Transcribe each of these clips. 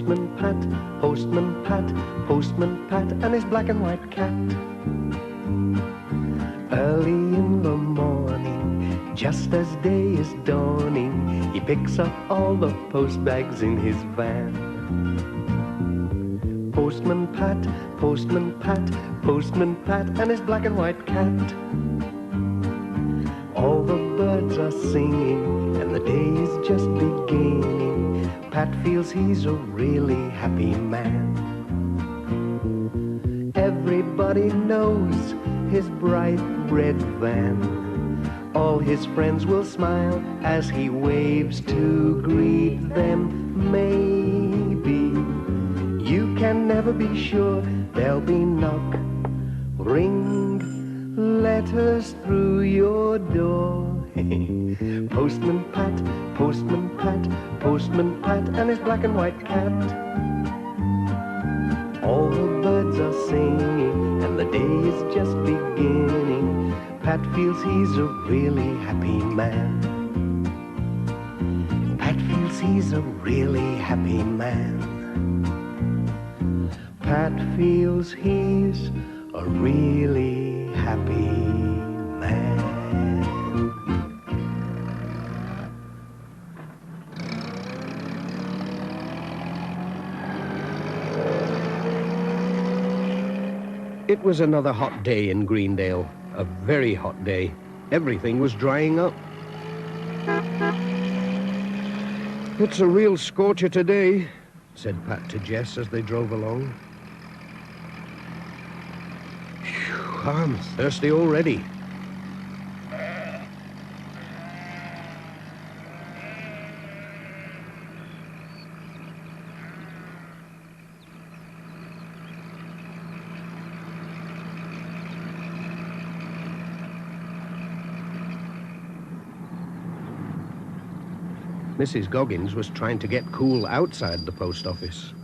Postman Pat, Postman Pat, Postman Pat, and his black and white cat. Early in the morning, just as day is dawning, he picks up all the post bags in his van. Postman Pat, Postman Pat, Postman Pat, and his black and white cat. All the birds are singing, and the day is just beginning. Pat feels he's a really happy man. Everybody knows his bright red van. All his friends will smile as he waves to greet them. Maybe you can never be sure. There'll be knock, ring, letters through your door. Postman Pat, Postman Pat, Postman Pat, and his black and white cat. All the birds are singing, and the day is just beginning. Pat feels he's a really happy man. Pat feels he's a really happy man. Pat feels he's a really happy man. It was another hot day in Greendale, a very hot day. Everything was drying up. It's a real scorcher today, said Pat to Jess as they drove along. Phew, I'm thirsty already. Mrs. Goggins was trying to get cool outside the post office.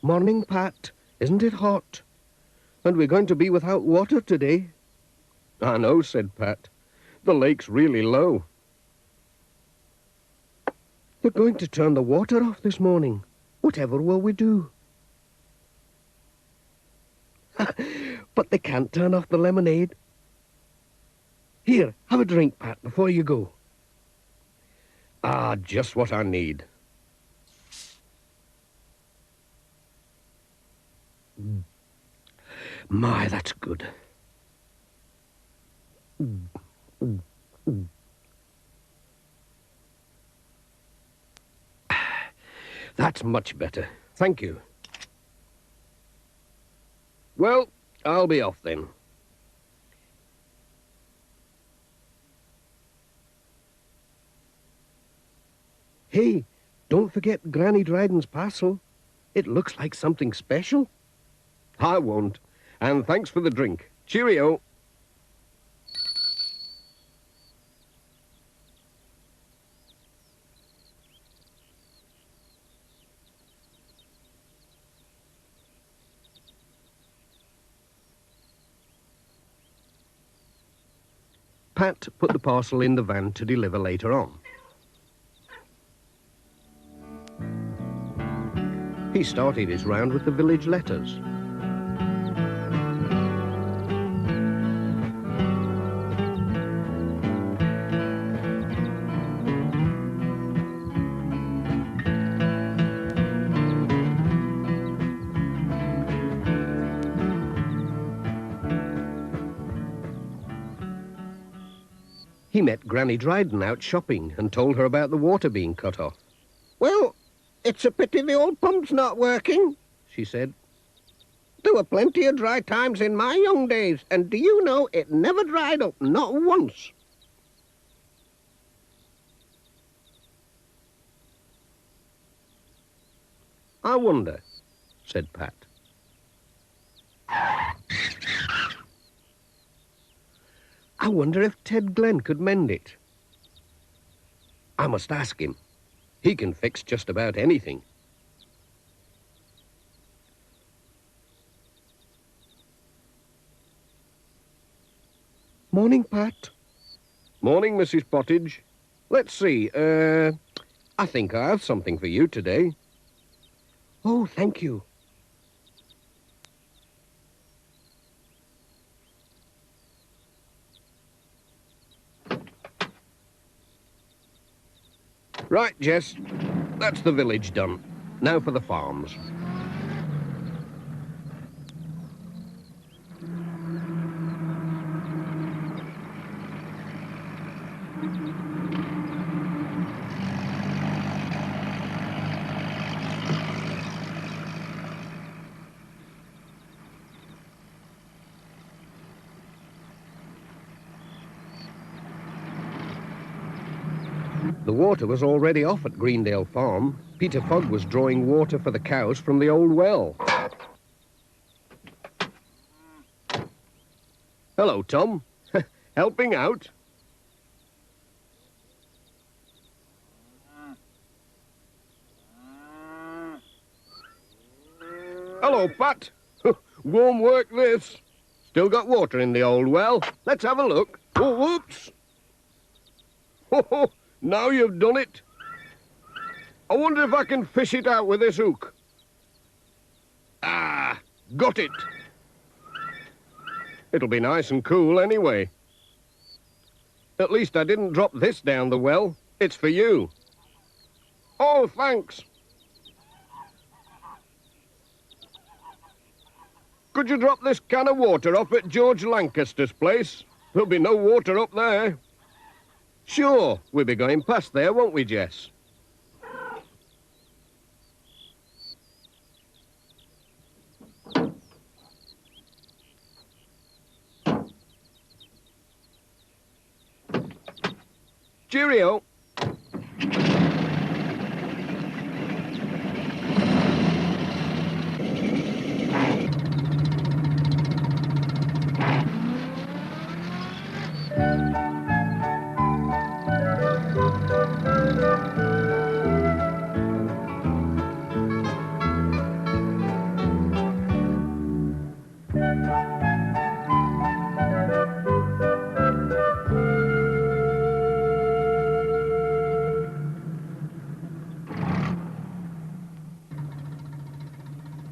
Morning, Pat. Isn't it hot? And we're going to be without water today. I know, said Pat. The lake's really low. They're going to turn the water off this morning. Whatever will we do? But they can't turn off the lemonade. Here, have a drink, Pat, before you go. Ah, just what I need. My, that's good. That's much better. Thank you. Well, I'll be off then. Hey, don't forget Granny Dryden's parcel. It looks like something special. I won't. And thanks for the drink. Cheerio. Pat put the parcel in the van to deliver later on. He started his round with the village letters. He met Granny Dryden out shopping and told her about the water being cut off. Well, it's a pity the old pump's not working, she said. There were plenty of dry times in my young days, and do you know it never dried up, not once. I wonder, said Pat. I wonder if Ted Glenn could mend it. I must ask him. He can fix just about anything. Morning, Pat. Morning, Mrs. Pottage. Let's see. I think I have something for you today. Oh, thank you. Right, Jess. That's the village done. Now for the farms. The water was already off at Greendale Farm. Peter Fogg was drawing water for the cows from the old well. Hello, Tom. Helping out? Hello, Pat. Warm work, this. Still got water in the old well. Let's have a look. Oh, whoops. Oh, now you've done it. I wonder if I can fish it out with this hook. Ah, got it. It'll be nice and cool anyway. At least I didn't drop this down the well. It's for you. Oh, thanks. Could you drop this can of water off at George Lancaster's place? There'll be no water up there. Sure, we'll be going past there, won't we, Jess? Cheerio.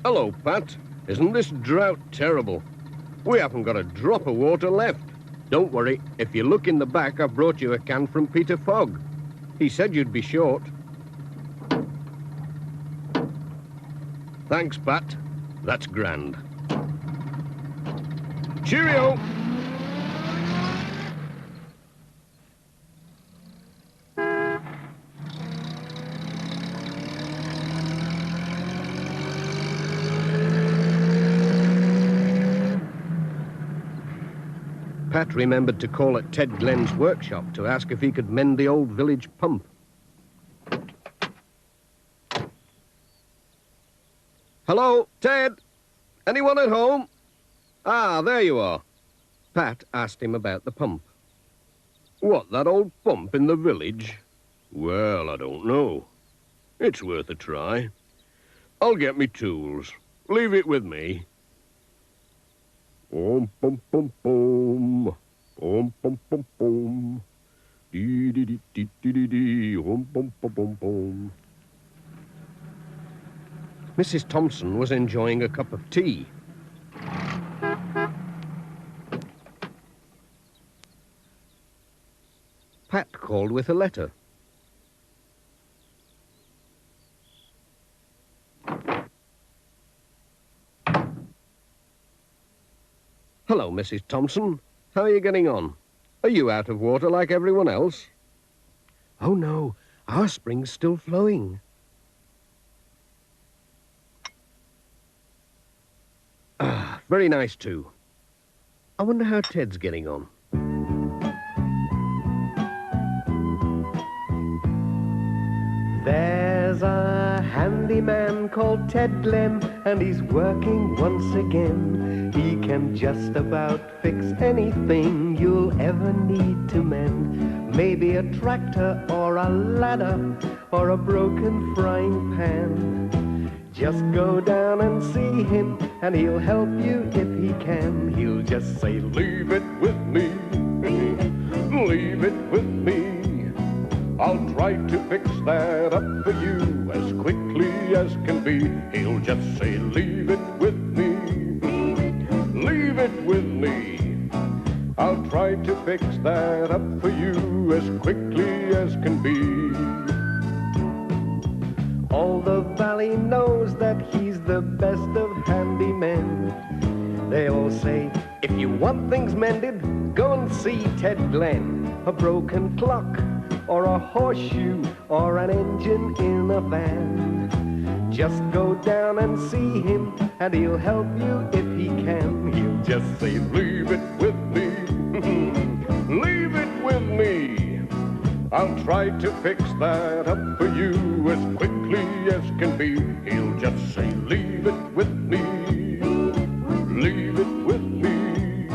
Hello, Pat. Isn't this drought terrible? We haven't got a drop of water left. Don't worry. If you look in the back, I've brought you a can from Peter Fogg. He said you'd be short. Thanks, Pat. That's grand. Cheerio! Pat remembered to call at Ted Glenn's workshop to ask if he could mend the old village pump. Hello, Ted? Anyone at home? Ah, there you are. Pat asked him about the pump. What, that old pump in the village? Well, I don't know. It's worth a try. I'll get me tools. Leave it with me. Om pum pum pum. Om pum pum pum. Dee dee dee dee dee dee dee. Om pum pum pum pum. Mrs. Thompson was enjoying a cup of tea. Pat called with a letter. Hello, Mrs. Thompson. How are you getting on? Are you out of water like everyone else? Oh, no. Our spring's still flowing. Ah, very nice, too. I wonder how Ted's getting on. There's a handyman called Ted Glenn, and he's working once again. He can just about fix anything you'll ever need to mend. Maybe a tractor or a ladder or a broken frying pan. Just go down and see him, and he'll help you if he can. He'll just say, leave it with me, leave it with me. I'll try to fix that up for you as quickly as can be. He'll just say, leave it with me. Leave it with me. I'll try to fix that up for you as quickly as can be. All the valley knows that he's the best of handymen. They all say, if you want things mended, go and see Ted Glenn. A broken clock, or a horseshoe, or an engine in a van. Just go down and see him, and he'll help you if he can. He'll Just say, leave it with me. Leave it with me. I'll try to fix that up for you as quickly as can be. He'll just say, leave it with me. Leave it with me.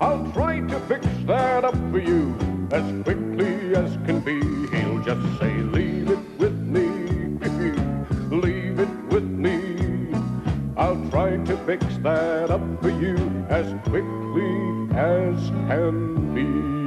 I'll try to fix that up for you as quickly as can be. He'll just say, leave it with me. Leave it with me. I'll try to fix that up for you as quickly as can be.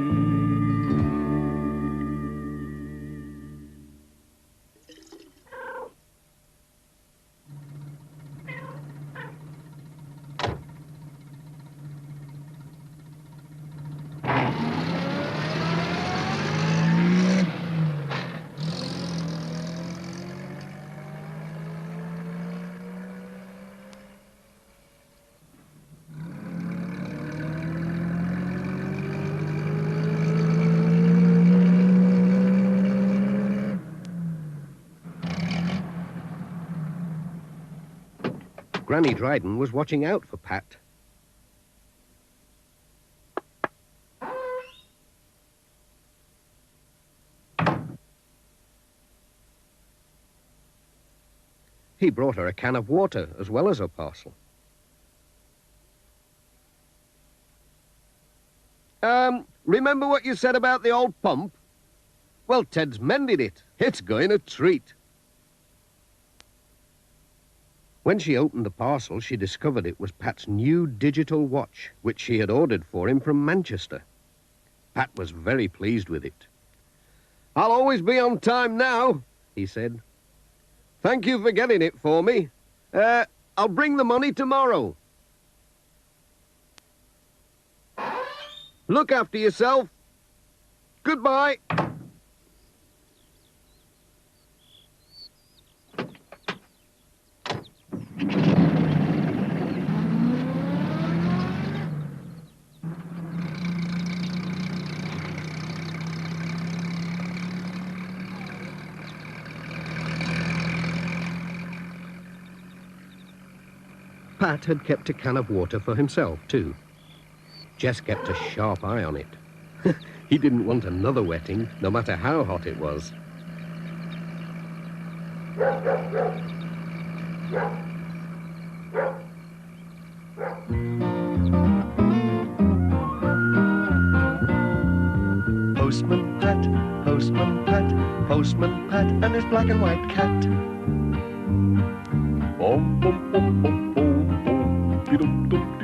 Granny Dryden was watching out for Pat. He brought her a can of water as well as a parcel. Remember what you said about the old pump? Well, Ted's mended it. It's going a treat. When she opened the parcel, she discovered it was Pat's new digital watch, which she had ordered for him from Manchester. Pat was very pleased with it. "I'll always be on time now," he said. "Thank you for getting it for me. I'll bring the money tomorrow. Look after yourself. Goodbye." Pat had kept a can of water for himself, too. Jess kept a sharp eye on it. He didn't want another wetting, no matter how hot it was. Postman Pat, Postman Pat, Postman Pat, and his black and white cat. Bum, bum, bum, bum, bum, bum, dee-dum, dum,